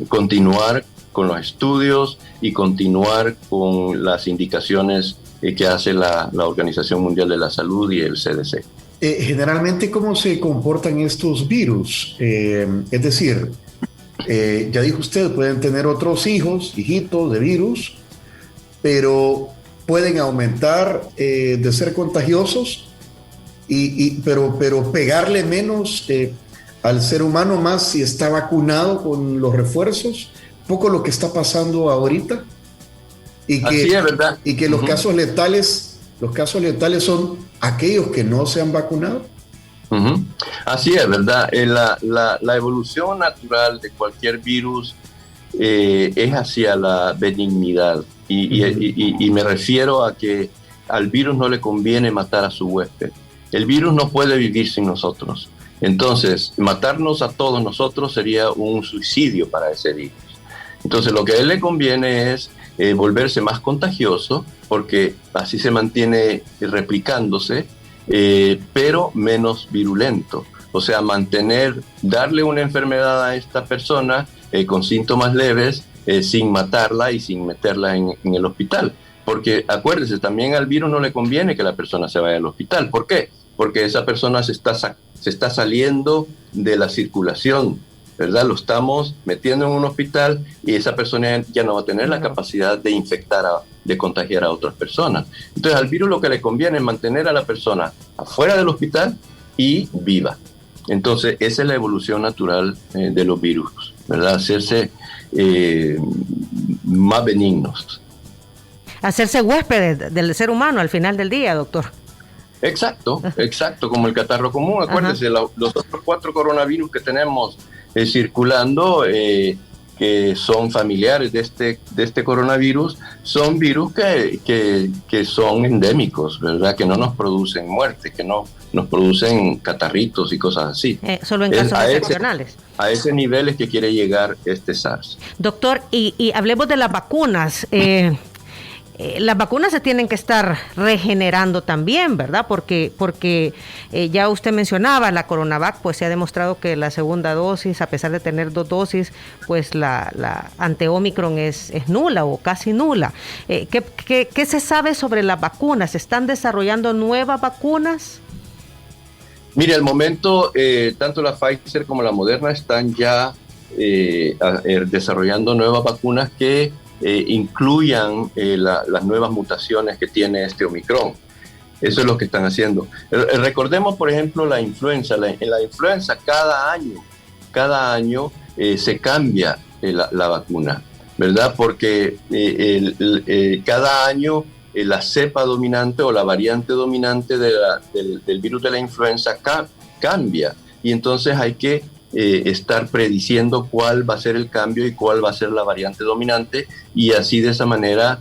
S5: continuar con los estudios y continuar con las indicaciones que hace la Organización Mundial de la Salud y el CDC.
S4: Generalmente, ¿cómo se comportan estos virus? Es decir, ya dijo usted, pueden tener otros hijitos de virus, pero pueden aumentar de ser contagiosos, pero pegarle menos al ser humano, más si está vacunado con los refuerzos, poco lo que está pasando ahorita.
S5: Así es, ¿verdad?
S4: Y que los casos letales son aquellos que no se han vacunado.
S5: Así es, ¿verdad? La evolución natural de cualquier virus es hacia la benignidad. Y me refiero a que al virus no le conviene matar a su huésped. El virus no puede vivir sin nosotros. Entonces, matarnos a todos nosotros sería un suicidio para ese virus. Entonces, lo que a él le conviene es volverse más contagioso, porque así se mantiene replicándose, pero menos virulento. O sea, darle una enfermedad a esta persona con síntomas leves, sin matarla y sin meterla en el hospital. Porque acuérdese, también al virus no le conviene que la persona se vaya al hospital. ¿Por qué? Porque esa persona se está saliendo de la circulación, ¿verdad? Lo estamos metiendo en un hospital y esa persona ya no va a tener la capacidad de de contagiar a otras personas. Entonces, al virus lo que le conviene es mantener a la persona afuera del hospital y viva. Entonces, esa es la evolución natural de los virus, ¿verdad? Hacerse más benignos.
S3: Hacerse huéspedes del ser humano al final del día, doctor.
S5: Exacto, como el catarro común. Acuérdense, los otros 4 coronavirus que tenemos circulando, que son familiares de este coronavirus, son virus que son endémicos, ¿verdad? Que no nos producen muerte, que no nos producen catarritos y cosas así.
S3: Solo en casos excepcionales.
S5: A ese nivel es que quiere llegar este SARS.
S3: Doctor, y hablemos de las vacunas. Las vacunas se tienen que estar regenerando también, ¿verdad? Porque ya usted mencionaba, la CoronaVac, pues se ha demostrado que la segunda dosis, a pesar de tener 2 dosis, pues la ante Omicron es nula o casi nula. ¿Qué se sabe sobre las vacunas? ¿Se están desarrollando nuevas vacunas?
S5: Mire, al momento, tanto la Pfizer como la Moderna están ya desarrollando nuevas vacunas que incluyan las nuevas mutaciones que tiene este Omicron. Eso es lo que están haciendo. Recordemos, por ejemplo, la influenza. En la influenza cada año se cambia la vacuna, ¿verdad? Porque cada año la cepa dominante o la variante dominante del virus de la influenza cambia. Y entonces hay que estar prediciendo cuál va a ser el cambio y cuál va a ser la variante dominante, y así de esa manera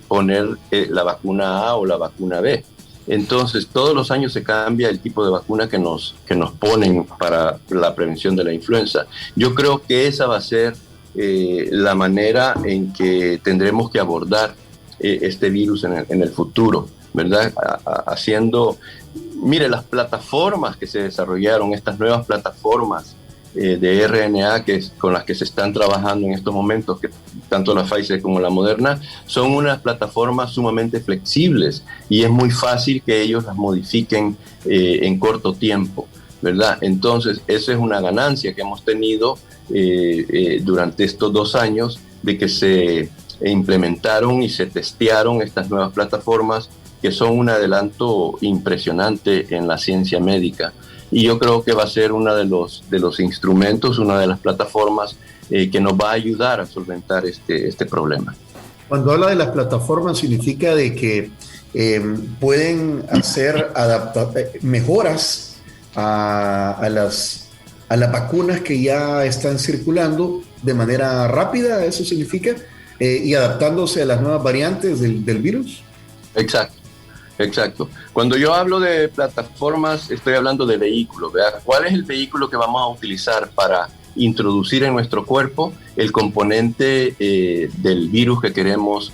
S5: poner la vacuna A o la vacuna B. Entonces todos los años se cambia el tipo de vacuna que nos ponen para la prevención de la influenza. Yo creo que esa va a ser la manera en que tendremos que abordar este virus en el futuro, ¿verdad? Mire, las plataformas que se desarrollaron, estas nuevas plataformas de RNA con las que se están trabajando en estos momentos, que tanto la Pfizer como la Moderna, son unas plataformas sumamente flexibles y es muy fácil que ellos las modifiquen en corto tiempo, ¿verdad? Entonces, esa es una ganancia que hemos tenido durante estos 2 años, de que se implementaron y se testearon estas nuevas plataformas que son un adelanto impresionante en la ciencia médica. Y yo creo que va a ser uno de los instrumentos, una de las plataformas que nos va a ayudar a solventar este problema.
S4: Cuando habla de las plataformas, significa de que pueden hacer mejoras a las vacunas que ya están circulando de manera rápida, ¿eso significa? Y adaptándose a las nuevas variantes del virus.
S5: Exacto. Cuando yo hablo de plataformas, estoy hablando de vehículos, ¿verdad? ¿Cuál es el vehículo que vamos a utilizar para introducir en nuestro cuerpo el componente del virus que queremos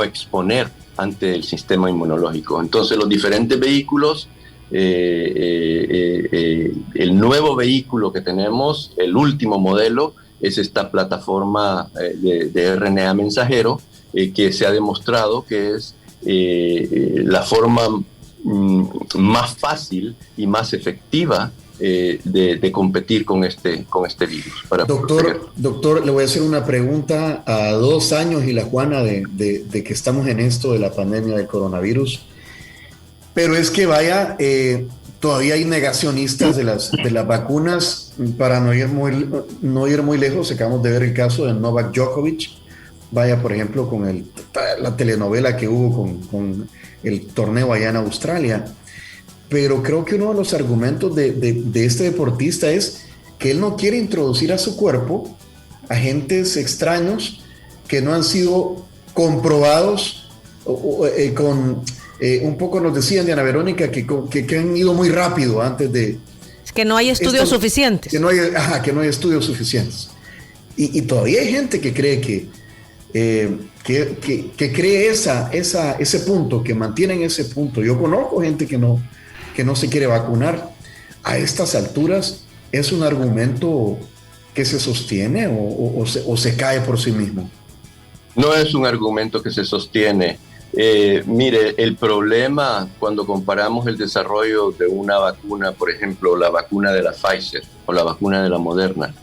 S5: exponer ante el sistema inmunológico? Entonces, los diferentes vehículos, el nuevo vehículo que tenemos, el último modelo, es esta plataforma de RNA mensajero que se ha demostrado que es la forma más fácil y más efectiva de competir con este virus.
S4: Doctor, le voy a hacer una pregunta. A 2 años y la Juana de que estamos en esto de la pandemia del coronavirus, pero es que todavía hay negacionistas de las vacunas. Para no ir muy lejos, acabamos de ver el caso de Novak Djokovic. Por ejemplo, con la telenovela que hubo con el torneo allá en Australia. Pero creo que uno de los argumentos de este deportista es que él no quiere introducir a su cuerpo agentes extraños que no han sido comprobados un poco nos decían, Diana Verónica, que han ido muy rápido antes de...
S3: Es que no hay estudios suficientes.
S4: Que no hay estudios suficientes. Y todavía hay gente que cree que cree ese punto, que mantienen ese punto. Yo conozco gente que no se quiere vacunar. A estas alturas, ¿es un argumento que se sostiene o se cae por sí mismo?
S5: No es un argumento que se sostiene. Mire, el problema cuando comparamos el desarrollo de una vacuna, por ejemplo, la vacuna de la Pfizer o la vacuna de la Moderna,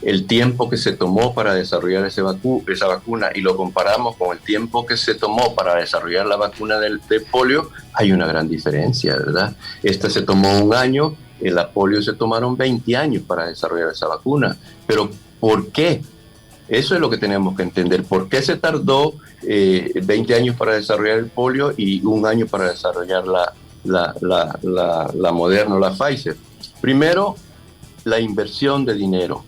S5: el tiempo que se tomó para desarrollar esa vacuna y lo comparamos con el tiempo que se tomó para desarrollar la vacuna del polio, hay una gran diferencia, ¿verdad? Esta se tomó 1 año, la polio se tomaron 20 años para desarrollar esa vacuna. Pero ¿por qué? Eso es lo que tenemos que entender. ¿Por qué se tardó 20 años para desarrollar el polio y 1 año para desarrollar la Moderna o la Pfizer? Primero, la inversión de dinero.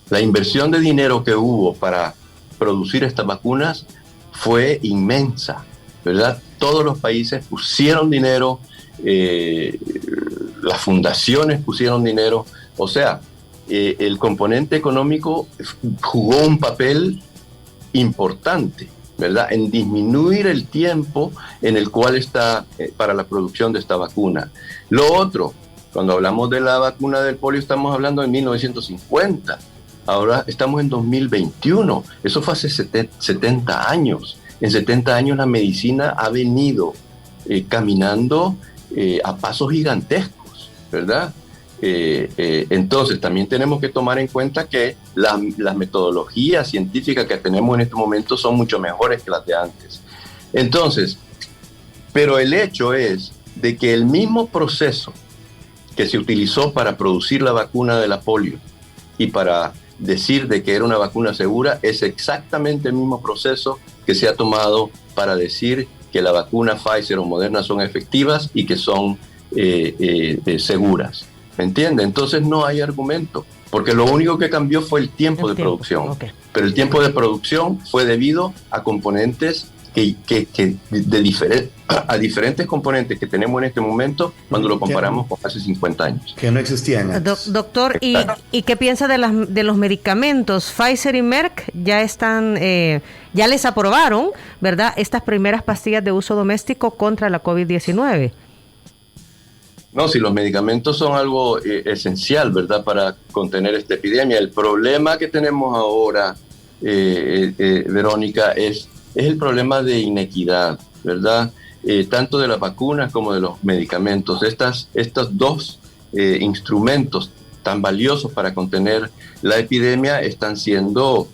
S5: La inversión de dinero que hubo para producir estas vacunas fue inmensa, ¿verdad? Todos los países pusieron dinero, las fundaciones pusieron dinero, o sea, el componente económico jugó un papel importante, ¿verdad?, en disminuir el tiempo en el cual está para la producción de esta vacuna. Lo otro, cuando hablamos de la vacuna del polio, estamos hablando de 1950. Ahora estamos en 2021. Eso fue hace 70 años. En 70 años la medicina ha venido caminando a pasos gigantescos, ¿verdad? Entonces también tenemos que tomar en cuenta que las metodologías científicas que tenemos en este momento son mucho mejores que las de antes. Entonces, pero el hecho es de que el mismo proceso que se utilizó para producir la vacuna de la polio y para decir de que era una vacuna segura es exactamente el mismo proceso que se ha tomado para decir que la vacuna Pfizer o Moderna son efectivas y que son seguras. ¿Me entiende? Entonces no hay argumento, porque lo único que cambió fue el tiempo de producción. Okay. Pero el tiempo de producción fue debido a componentes a diferentes componentes que tenemos en este momento cuando lo comparamos con hace 50 años.
S4: Que no existían antes.
S3: Doctor, ¿y qué piensa de los medicamentos? Pfizer y Merck ya están, ya les aprobaron, ¿verdad?, estas primeras pastillas de uso doméstico contra la COVID-19.
S5: No, si los medicamentos son algo esencial, ¿verdad?, para contener esta epidemia. El problema que tenemos ahora, Verónica, es el problema de inequidad, ¿verdad? Tanto de las vacunas como de los medicamentos. Estos dos instrumentos tan valiosos para contener la epidemia están siendo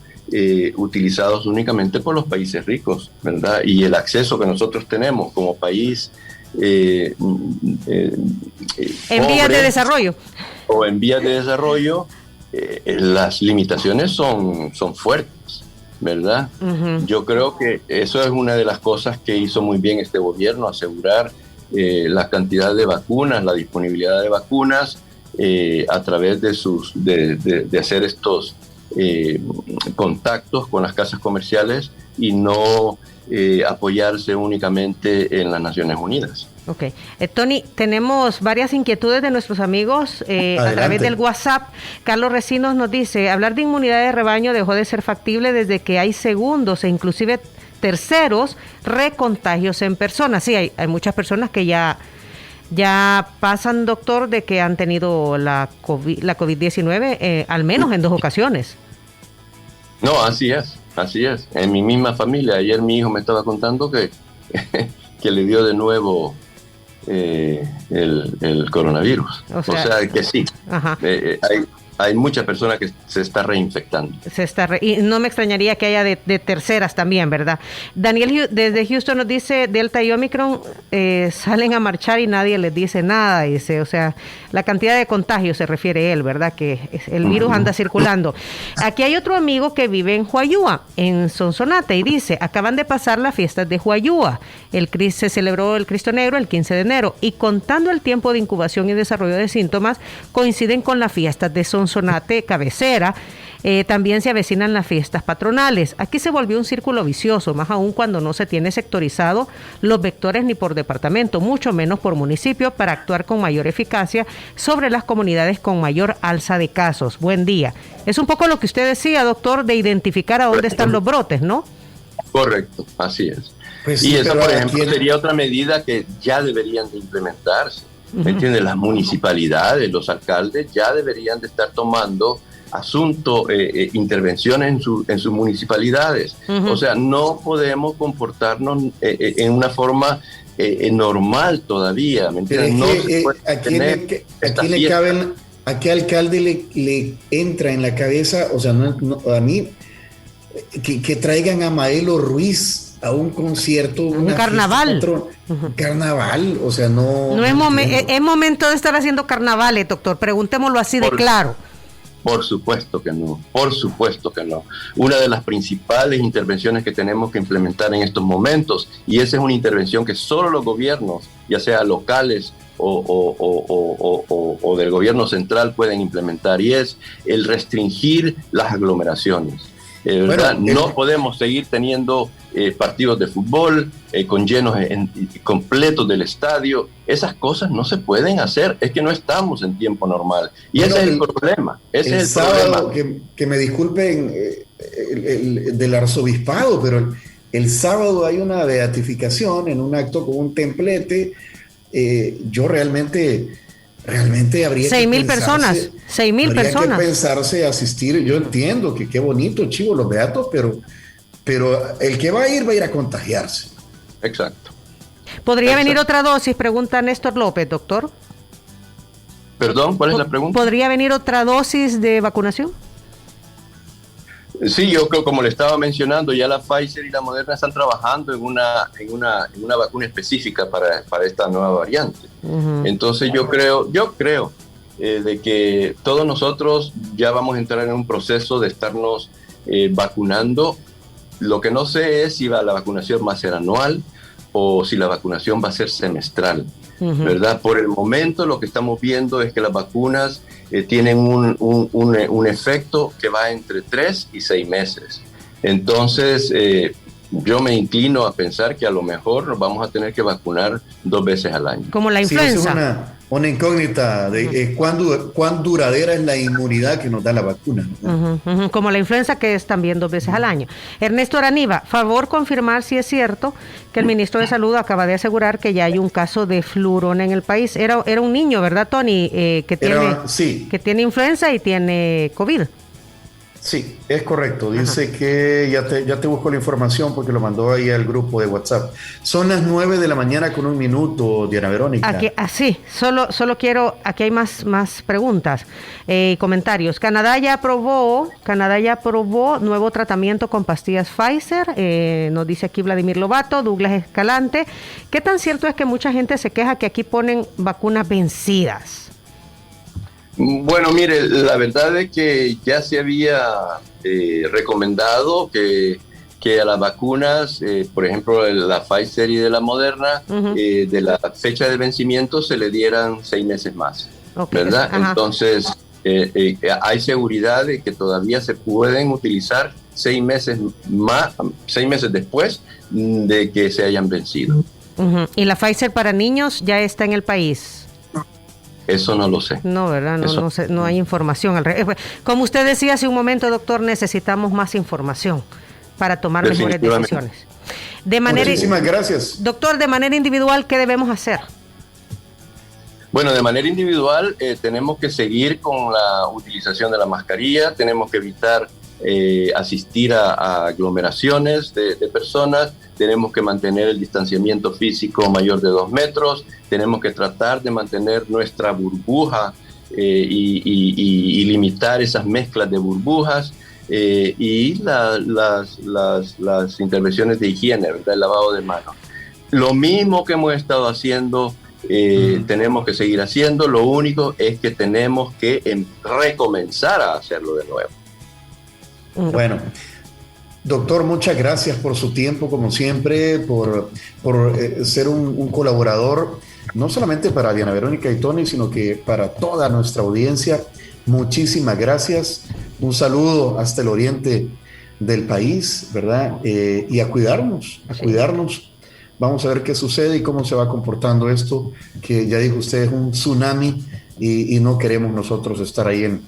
S5: utilizados únicamente por los países ricos, ¿verdad? Y el acceso que nosotros tenemos como país
S3: en vías de desarrollo.
S5: O en vías de desarrollo, las limitaciones son fuertes, ¿verdad? Uh-huh. Yo creo que eso es una de las cosas que hizo muy bien este gobierno, asegurar la cantidad de vacunas, la disponibilidad de vacunas, a través de hacer estos contactos con las casas comerciales y no apoyarse únicamente en las Naciones Unidas.
S3: Ok. Tony, tenemos varias inquietudes de nuestros amigos a través del WhatsApp. Carlos Recinos nos dice, hablar de inmunidad de rebaño dejó de ser factible desde que hay segundos e inclusive terceros recontagios en personas. Sí, hay muchas personas que ya pasan, doctor, de que han tenido la COVID-19 al menos en 2 ocasiones.
S5: No, así es. En mi misma familia, ayer mi hijo me estaba contando que le dio de nuevo el coronavirus. O sea que sí. Hay muchas personas que se está reinfectando.
S3: Y no me extrañaría que haya de terceras también, ¿verdad? Daniel desde Houston nos dice, Delta y Omicron salen a marchar y nadie les dice nada. Dice, o sea, la cantidad de contagios se refiere él, ¿verdad? Que el virus anda circulando. Aquí hay otro amigo que vive en Huayúa, en Sonsonate, y dice, acaban de pasar las fiestas de Huayúa. Se celebró el Cristo Negro el 15 de enero y contando el tiempo de incubación y desarrollo de síntomas, coinciden con las fiestas de Sonsonate cabecera. También se avecinan las fiestas patronales. Aquí se volvió un círculo vicioso, más aún cuando no se tiene sectorizado los vectores ni por departamento, mucho menos por municipio, para actuar con mayor eficacia sobre las comunidades con mayor alza de casos. Buen día. Es un poco lo que usted decía, doctor, de identificar a dónde están los brotes, ¿no?
S5: Correcto, así es.
S4: Pues
S5: y
S4: sí,
S5: esa, por ejemplo, sería otra medida que ya deberían de implementarse. ¿Me entiendes? Las municipalidades, los alcaldes ya deberían de estar tomando intervenciones en sus municipalidades. O sea, no podemos comportarnos en una forma normal todavía, ¿me entiendes? No se puede tener
S4: ¿a qué alcalde le entra en la cabeza? O sea, a mí, que traigan a Maelo Ruiz a un concierto,
S3: un carnaval.
S4: Carnaval, o sea, no
S3: es momento de estar haciendo carnavales, doctor, preguntémoslo así de claro.
S5: Por supuesto que no. Una de las principales intervenciones que tenemos que implementar en estos momentos, y esa es una intervención que solo los gobiernos, ya sea locales o del gobierno central, pueden implementar, y es el restringir las aglomeraciones. No podemos seguir teniendo partidos de fútbol con llenos completos del estadio. Esas cosas no se pueden hacer, es que no estamos en tiempo normal. Y ese es el problema. Ese es el
S4: sábado,
S5: problema.
S4: Que me disculpen del arzobispado, pero el sábado hay una beatificación en un acto con un templete. Yo realmente habría
S3: 6,000 personas. 6,000 personas.
S4: Habría que pensarse asistir. Yo entiendo que qué bonito, chivo, los beatos, pero el que va a ir a contagiarse.
S5: Exacto.
S3: ¿Podría venir otra dosis? Pregunta Néstor López, doctor.
S5: Perdón, ¿cuál es la pregunta?
S3: ¿Podría venir otra dosis de vacunación?
S5: Sí, yo creo, como le estaba mencionando, ya la Pfizer y la Moderna están trabajando en una vacuna específica para esta nueva variante. Entonces yo creo de que todos nosotros ya vamos a entrar en un proceso de estarnos vacunando. Lo que no sé es si la vacunación va a ser anual o si la vacunación va a ser semestral, ¿verdad? Por el momento lo que estamos viendo es que las vacunas tienen un efecto que va entre 3 y 6 meses. Entonces, yo me inclino a pensar que a lo mejor nos vamos a tener que vacunar 2 veces al año.
S3: Como la influenza.
S4: Sí, es una incógnita de cuán duradera es la inmunidad que nos da la vacuna, ¿no?
S3: Como la influenza, que es también 2 veces al año. Ernesto Araniva, favor confirmar si es cierto que el ministro de Salud acaba de asegurar que ya hay un caso de flurona en el país. Era un niño, ¿verdad, Tony? Que tiene influenza y tiene COVID.
S4: Sí, es correcto. Dice que ya te busco la información porque lo mandó ahí al grupo de WhatsApp. Son las 9 de la mañana con 1 minuto, Diana Verónica.
S3: Aquí, solo quiero, aquí hay más preguntas y comentarios. Canadá ya aprobó nuevo tratamiento con pastillas Pfizer, nos dice aquí Vladimir Lobato, Douglas Escalante. ¿Qué tan cierto es que mucha gente se queja que aquí ponen vacunas vencidas?
S5: Bueno, mire, la verdad es que ya se había recomendado que a las vacunas, por ejemplo, de la Pfizer y de la Moderna, de la fecha de vencimiento se le dieran 6 meses más, ¿verdad? Ajá. Entonces, hay seguridad de que todavía se pueden utilizar 6 meses después de que se hayan vencido.
S3: ¿Y la Pfizer para niños ya está en el país?
S5: Eso no lo sé.
S3: No, ¿verdad? No sé, no hay información. Como usted decía hace un momento, doctor, necesitamos más información para tomar mejores decisiones.
S4: Muchísimas gracias.
S3: Doctor, de manera individual, ¿qué debemos hacer?
S5: Bueno, de manera individual tenemos que seguir con la utilización de la mascarilla, tenemos que evitar asistir a aglomeraciones de personas, tenemos que mantener el distanciamiento físico mayor de 2 metros, tenemos que tratar de mantener nuestra burbuja y limitar esas mezclas de burbujas y las intervenciones de higiene, ¿verdad? El lavado de manos. Lo mismo que hemos estado haciendo, tenemos que seguir haciendo, lo único es que tenemos que recomenzar a hacerlo de nuevo.
S4: Bueno, doctor, muchas gracias por su tiempo, como siempre, por ser un colaborador, no solamente para Diana Verónica y Tony, sino que para toda nuestra audiencia. Muchísimas gracias. Un saludo hasta el oriente del país, ¿verdad? Y a cuidarnos, Vamos a ver qué sucede y cómo se va comportando esto, que ya dijo usted, es un tsunami y no queremos nosotros estar ahí en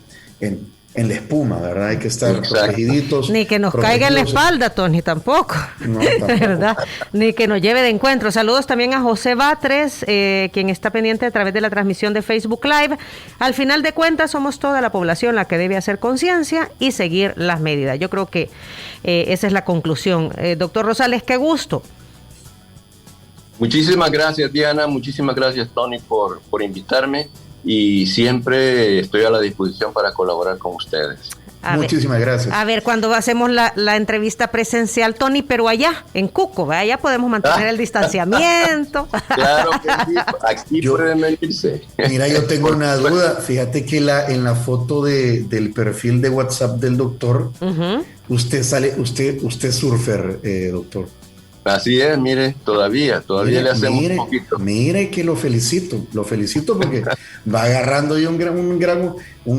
S4: la espuma, ¿verdad? Hay que estar protegiditos.
S3: Ni que nos caiga en la espalda, Tony, tampoco. No, tampoco. ¿Verdad? Ni que nos lleve de encuentro. Saludos también a José Batres, quien está pendiente a través de la transmisión de Facebook Live. Al final de cuentas, somos toda la población la que debe hacer conciencia y seguir las medidas. Yo creo que esa es la conclusión. Doctor Rosales, qué gusto.
S5: Muchísimas gracias, Diana. Muchísimas gracias, Tony, por invitarme. Y siempre estoy a la disposición para colaborar con ustedes.
S4: Muchísimas gracias.
S3: A ver, cuando hacemos la entrevista presencial, Tony, pero allá, en Cuco, allá podemos mantener el distanciamiento.
S5: Claro que sí, aquí pueden venirse.
S4: Mira, yo tengo una duda. Fíjate que en la foto del perfil de WhatsApp del doctor, usted es surfer, doctor.
S5: Así es, mire, todavía le hacemos un poquito.
S4: Mire que lo felicito porque va agarrando ya un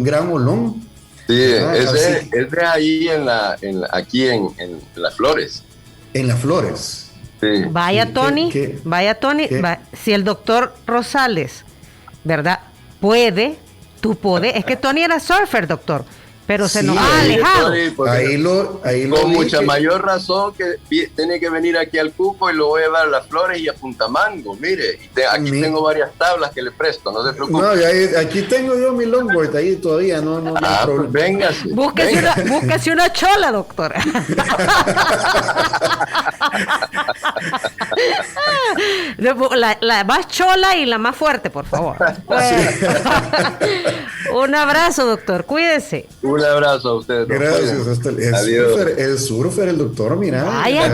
S4: gran olón.
S5: Sí, es de ahí aquí en Las Flores.
S4: En Las Flores.
S5: Sí.
S3: Vaya Tony, si el doctor Rosales, ¿verdad? Tú puedes. Es que Tony era surfer, doctor. Pero se nos ha alejado.
S5: Con mucha mayor razón que tiene que venir aquí al Cuco y lo voy a llevar a Las Flores y a Puntamango. Mire, aquí tengo varias tablas que le presto, no se preocupe.
S4: No, aquí tengo yo mi longboard ahí todavía, no hay problema.
S5: Pues véngase.
S3: Búsquese una chola, doctora. La más chola y la más fuerte, por favor. Un abrazo, doctor, cuídese.
S5: Un abrazo a ustedes.
S4: Gracias. El surfer, el doctor, mira.
S3: Vaya,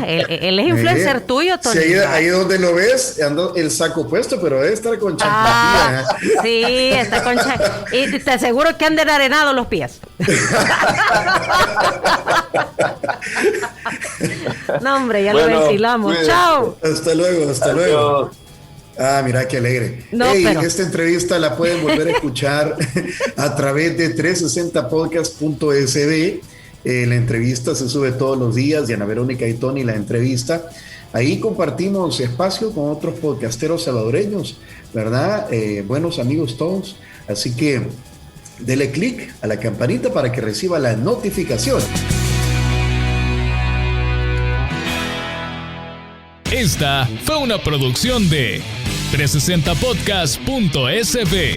S3: él es influencer tuyo, Tony.
S4: Sí, ahí donde lo ves, ando el saco puesto, pero debe estar con chancletilla.
S3: Sí, está con chancletilla. Y te aseguro que han de arenados los pies. No, hombre, ya lo ventilamos. Chao.
S4: Hasta luego. Ah, mira qué alegre. Esta entrevista la pueden volver a escuchar a través de 360podcast.sb. La entrevista se sube todos los días. Diana Verónica y Tony, la entrevista. Ahí compartimos espacio con otros podcasteros salvadoreños, ¿verdad? Buenos amigos todos. Así que dele clic a la campanita para que reciba la notificación.
S1: Esta fue una producción de 360podcast.sb.